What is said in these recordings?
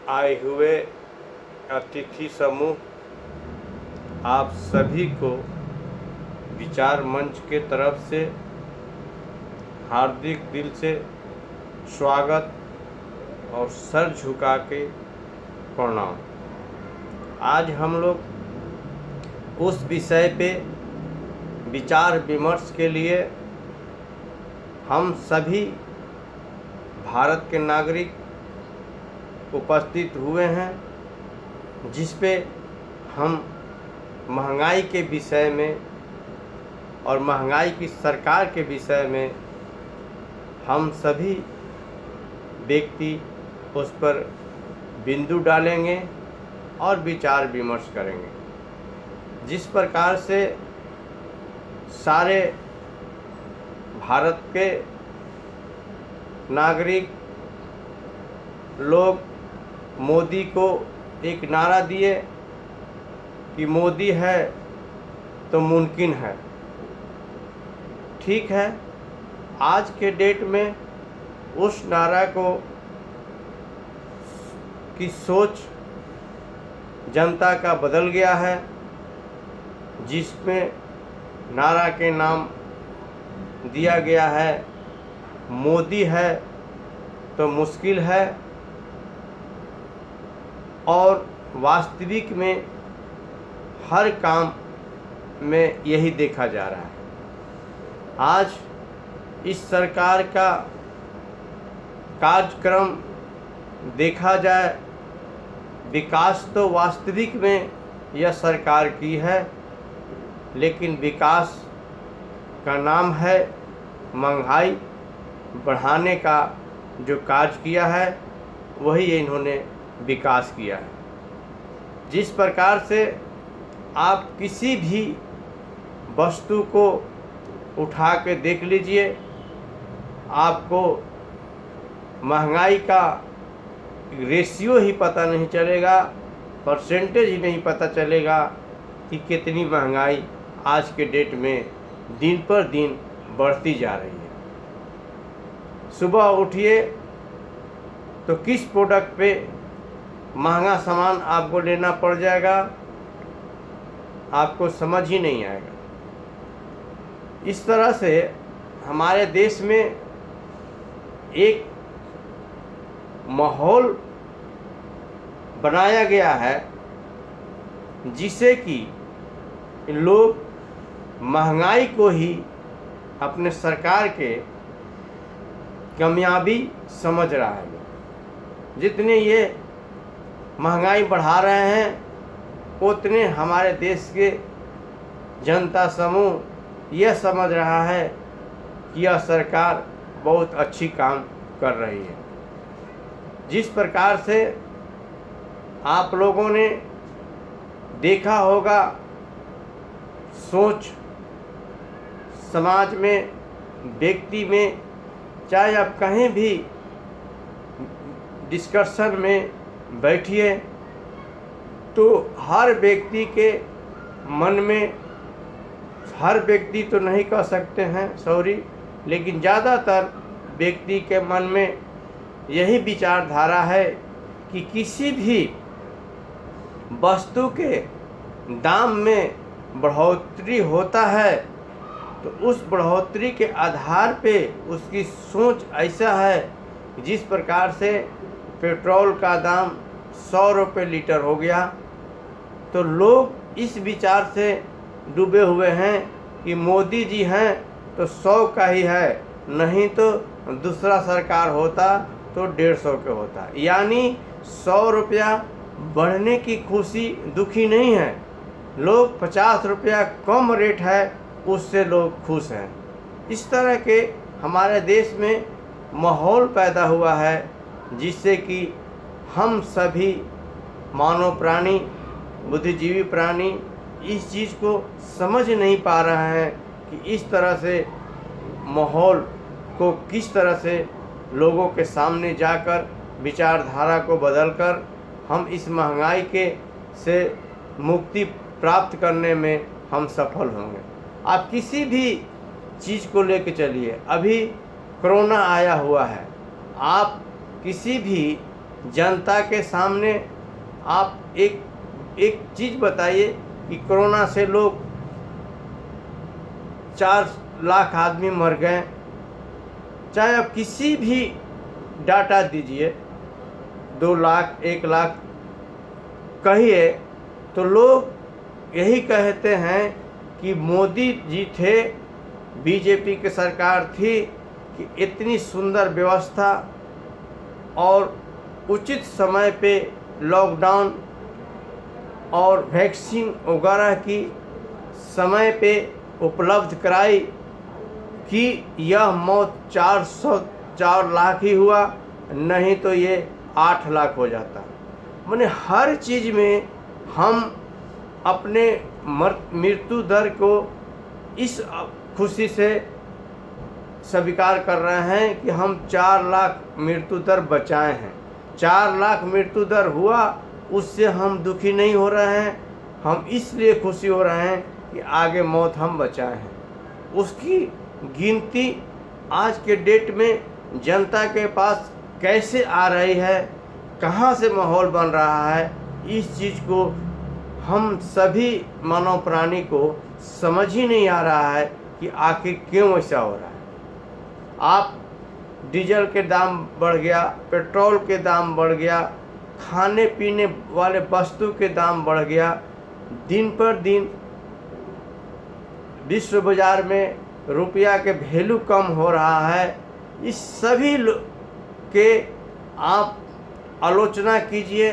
आए हुए अतिथि समूह, आप सभी को विचार मंच के तरफ से हार्दिक दिल से स्वागत और सर झुका के प्रणाम। आज हम लोग उस विषय पे विचार विमर्श के लिए हम सभी भारत के नागरिक उपस्थित हुए हैं, जिस पे हम महंगाई के विषय में और महंगाई की सरकार के विषय में हम सभी व्यक्ति उस पर बिंदु डालेंगे और विचार विमर्श करेंगे। जिस प्रकार से सारे भारत के नागरिक लोग मोदी को एक नारा दिए कि मोदी है तो मुमकिन है। ठीक है, आज के डेट में उस नारा की सोच जनता का बदल गया है, जिसमें नारा के नाम दिया गया है मोदी है तो मुश्किल है, और वास्तविक में हर काम में यही देखा जा रहा है। आज इस सरकार का कार्यक्रम देखा जाए, विकास तो वास्तविक में यह सरकार की है, लेकिन विकास का नाम है महंगाई बढ़ाने का जो कार्य किया है वही इन्होंने विकास किया है। जिस प्रकार से आप किसी भी वस्तु को उठा के देख लीजिए, आपको महंगाई का रेशियो ही पता नहीं चलेगा, परसेंटेज ही नहीं पता चलेगा कि कितनी महंगाई आज के डेट में दिन पर दिन बढ़ती जा रही है। सुबह उठिए तो किस प्रोडक्ट पे महंगा सामान आपको लेना पड़ जाएगा, आपको समझ ही नहीं आएगा। इस तरह से हमारे देश में एक माहौल बनाया गया है, जिसे कि लोग महंगाई को ही अपने सरकार के कामयाबी समझ रहा है। जितने ये महंगाई बढ़ा रहे हैं, उतने हमारे देश के जनता समूह यह समझ रहा है कि यह सरकार बहुत अच्छी काम कर रही है। जिस प्रकार से आप लोगों ने देखा होगा, सोच समाज में, व्यक्ति में, चाहे आप कहीं भी डिस्कशन में बैठिए तो हर व्यक्ति के मन में, हर व्यक्ति तो नहीं कह सकते हैं सॉरी, लेकिन ज़्यादातर व्यक्ति के मन में यही विचारधारा है कि किसी भी वस्तु के दाम में बढ़ोतरी होता है तो उस बढ़ोतरी के आधार पे उसकी सोच ऐसा है, जिस प्रकार से पेट्रोल का दाम 100 रुपये लीटर हो गया, तो लोग इस विचार से डूबे हुए हैं कि मोदी जी हैं तो 100 का ही है, नहीं तो दूसरा सरकार होता तो 150 के होता। यानी 100 रुपया बढ़ने की खुशी दुखी नहीं है, लोग 50 रुपया कम रेट है उससे लोग खुश हैं। इस तरह के हमारे देश में माहौल पैदा हुआ है, जिससे कि हम सभी मानव प्राणी, बुद्धिजीवी प्राणी इस चीज़ को समझ नहीं पा रहे हैं कि इस तरह से माहौल को किस तरह से लोगों के सामने जाकर विचारधारा को बदलकर हम इस महंगाई के से मुक्ति प्राप्त करने में हम सफल होंगे। आप किसी भी चीज़ को लेकर चलिए, अभी कोरोना आया हुआ है, आप किसी भी जनता के सामने आप एक चीज़ बताइए कि कोरोना से लोग 4 लाख आदमी मर गए, चाहे आप किसी भी डाटा दीजिए, 2 लाख 1 लाख कहिए, तो लोग यही कहते हैं कि मोदी जी थे, बीजेपी की सरकार थी कि इतनी सुंदर व्यवस्था और उचित समय पे लॉकडाउन और वैक्सीन वगैरह की समय पे उपलब्ध कराई कि यह मौत 4 लाख ही हुआ, नहीं तो ये 8 लाख हो जाता। माने हर चीज़ में हम अपने मृत्यु दर को इस खुशी से स्वीकार कर रहे हैं कि हम 4 लाख मृत्यु दर बचाए हैं। 4 लाख मृत्यु दर हुआ, उससे हम दुखी नहीं हो रहे हैं, हम इसलिए खुशी हो रहे हैं कि आगे मौत हम बचाए हैं। उसकी गिनती आज के डेट में जनता के पास कैसे आ रही है, कहाँ से माहौल बन रहा है, इस चीज़ को हम सभी मानव प्राणी को समझ ही नहीं आ रहा है कि आखिर क्यों ऐसा हो रहा है। आप डीजल के दाम बढ़ गया, पेट्रोल के दाम बढ़ गया, खाने पीने वाले वस्तु के दाम बढ़ गया, दिन पर दिन विश्व बाजार में रुपया के वैल्यू कम हो रहा है। इस सभी के आप आलोचना कीजिए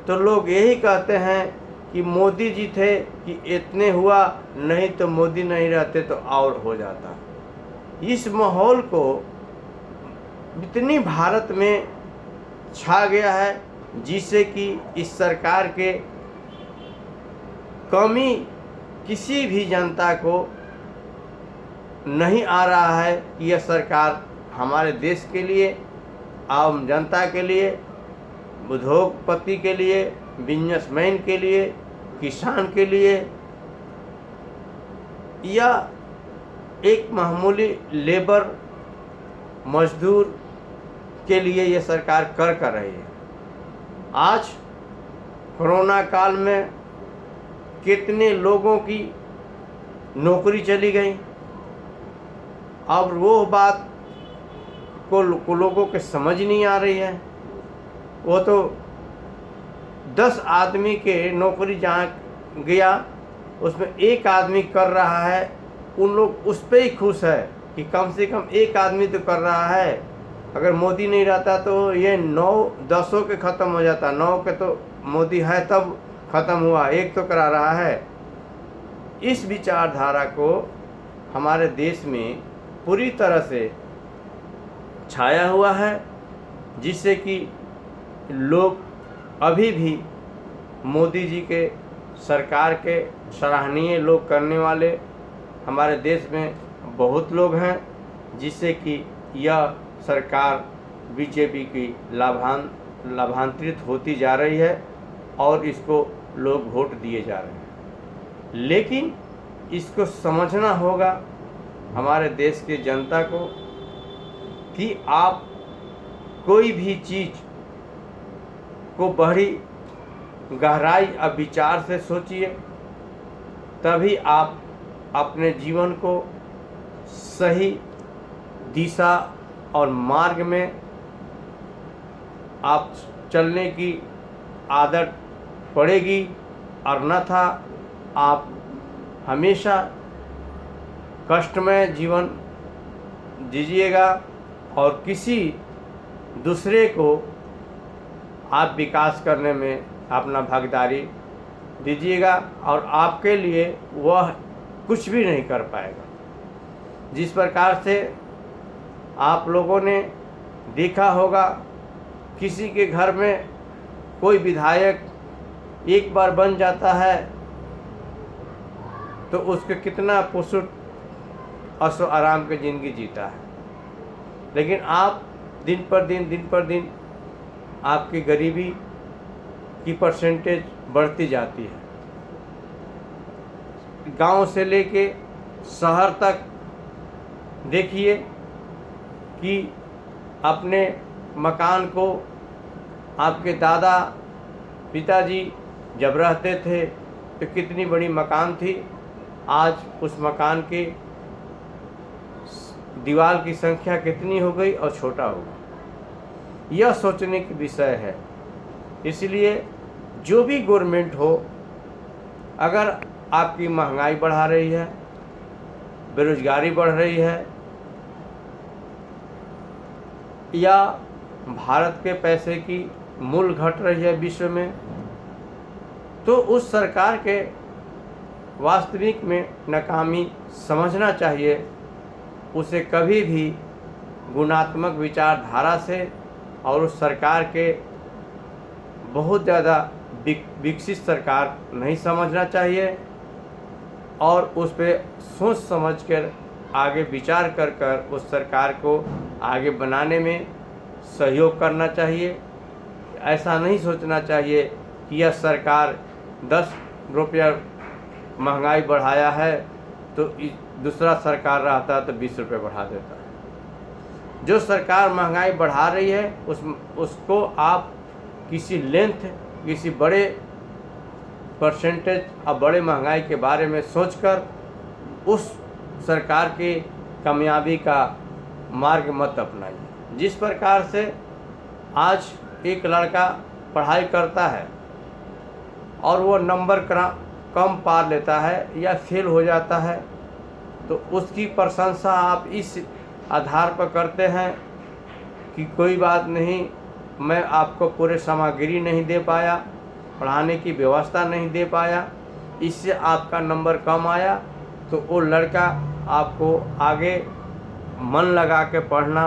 तो लोग यही कहते हैं कि मोदी जी थे कि इतने हुआ, नहीं तो मोदी नहीं रहते तो और हो जाता। इस माहौल को इतनी भारत में छा गया है जिससे कि इस सरकार के कमी किसी भी जनता को नहीं आ रहा है कि यह सरकार हमारे देश के लिए, आम जनता के लिए, उद्योगपति के लिए, बिजनेसमैन के लिए, किसान के लिए या एक मामूली लेबर मजदूर के लिए यह सरकार कर रही है। आज कोरोना काल में कितने लोगों की नौकरी चली गई। अब वो बात को लोगों के समझ नहीं आ रही है। वो तो 10 आदमी के नौकरी जहाँ गया उसमें एक आदमी कर रहा है, उन लोग उस पर ही खुश है कि कम से कम एक आदमी तो कर रहा है। अगर मोदी नहीं रहता तो ये 9-10 के ख़त्म हो जाता, 9 के तो मोदी है तब ख़त्म हुआ, एक तो करा रहा है। इस विचारधारा को हमारे देश में पूरी तरह से छाया हुआ है, जिससे कि लोग अभी भी मोदी जी के सरकार के सराहनीय लोग करने वाले हमारे देश में बहुत लोग हैं, जिससे कि यह सरकार बीजेपी की लाभान्वित होती जा रही है और इसको लोग वोट दिए जा रहे हैं। लेकिन इसको समझना होगा हमारे देश की जनता को कि आप कोई भी चीज़ को बड़ी गहराई और विचार से सोचिए, तभी आप अपने जीवन को सही दिशा और मार्ग में आप चलने की आदत पड़ेगी, और न था आप हमेशा कष्टमय जीवन जीजिएगा और किसी दूसरे को आप विकास करने में अपना भागीदारी दीजिएगा और आपके लिए वह कुछ भी नहीं कर पाएगा। जिस प्रकार से आप लोगों ने देखा होगा, किसी के घर में कोई विधायक एक बार बन जाता है तो उसके कितना पुरसुट ऐशो आराम की ज़िंदगी जीता है, लेकिन आप दिन पर दिन आपकी गरीबी की परसेंटेज बढ़ती जाती है। गांव से लेके शहर तक देखिए कि अपने मकान को आपके दादा पिताजी जब रहते थे तो कितनी बड़ी मकान थी, आज उस मकान के दीवार की संख्या कितनी हो गई और छोटा हो गया। यह सोचने की विषय है। इसलिए जो भी गवर्नमेंट हो, अगर आपकी महंगाई बढ़ा रही है, बेरोजगारी बढ़ रही है, या भारत के पैसे की मूल्य घट रही है विश्व में, तो उस सरकार के वास्तविक में नाकामी समझना चाहिए। उसे कभी भी गुणात्मक विचारधारा से और उस सरकार के बहुत ज़्यादा विकसित सरकार नहीं समझना चाहिए, और उस पर सोच समझ कर आगे विचार कर कर उस सरकार को आगे बनाने में सहयोग करना चाहिए। ऐसा नहीं सोचना चाहिए कि यह सरकार 10 रुपया महंगाई बढ़ाया है तो दूसरा सरकार रहता तो 20 रुपये बढ़ा देता है। जो सरकार महंगाई बढ़ा रही है उसको आप किसी लेंथ, किसी बड़े परसेंटेज और बड़े महंगाई के बारे में सोचकर उस सरकार की कामयाबी का मार्ग मत अपनाइए। जिस प्रकार से आज एक लड़का पढ़ाई करता है और वो नंबर कम पा लेता है या फेल हो जाता है, तो उसकी प्रशंसा आप इस आधार पर करते हैं कि कोई बात नहीं, मैं आपको पूरे सामग्री नहीं दे पाया, पढ़ाने की व्यवस्था नहीं दे पाया, इससे आपका नंबर कम आया, तो वो लड़का आपको आगे मन लगा के पढ़ना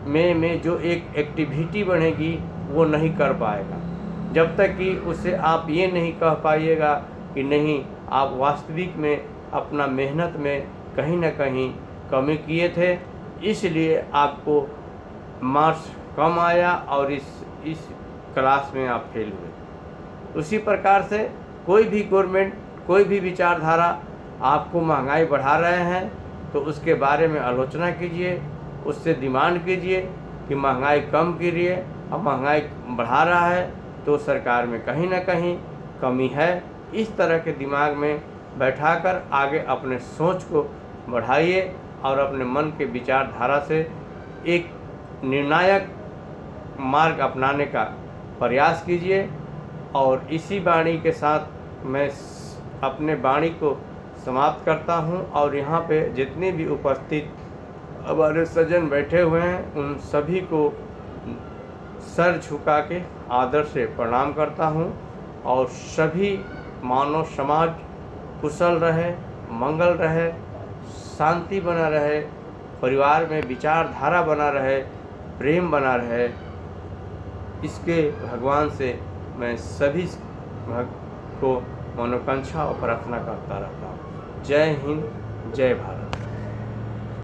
में जो एक एक्टिविटी बनेगी वो नहीं कर पाएगा, जब तक कि उसे आप ये नहीं कह पाइएगा कि नहीं, आप वास्तविक में अपना मेहनत में कहीं ना कहीं कमी किए थे, इसलिए आपको मार्क्स कम आया और इस क्लास में आप फेल हुए। उसी प्रकार से कोई भी गवर्नमेंट, कोई भी विचारधारा आपको महंगाई बढ़ा रहे हैं तो उसके बारे में आलोचना कीजिए, उससे डिमांड कीजिए कि महंगाई कम कीजिए। अब महंगाई बढ़ा रहा है तो सरकार में कहीं ना कहीं कमी है। इस तरह के दिमाग में बैठाकर आगे अपने सोच को बढ़ाइए और अपने मन के विचारधारा से एक निर्णायक मार्ग अपनाने का प्रयास कीजिए। और इसी वाणी के साथ मैं अपने वाणी को समाप्त करता हूं, और यहाँ पे जितने भी उपस्थित हमारे सज्जन बैठे हुए हैं उन सभी को सर झुका के आदर से प्रणाम करता हूं, और सभी मानव समाज कुशल रहे, मंगल रहे, शांति बना रहे, परिवार में विचारधारा बना रहे, प्रेम बना रहे, इसके भगवान से मैं सभी को मनोकांक्षा और प्रार्थना करता रहता हूँ। जय हिंद, जय भारत।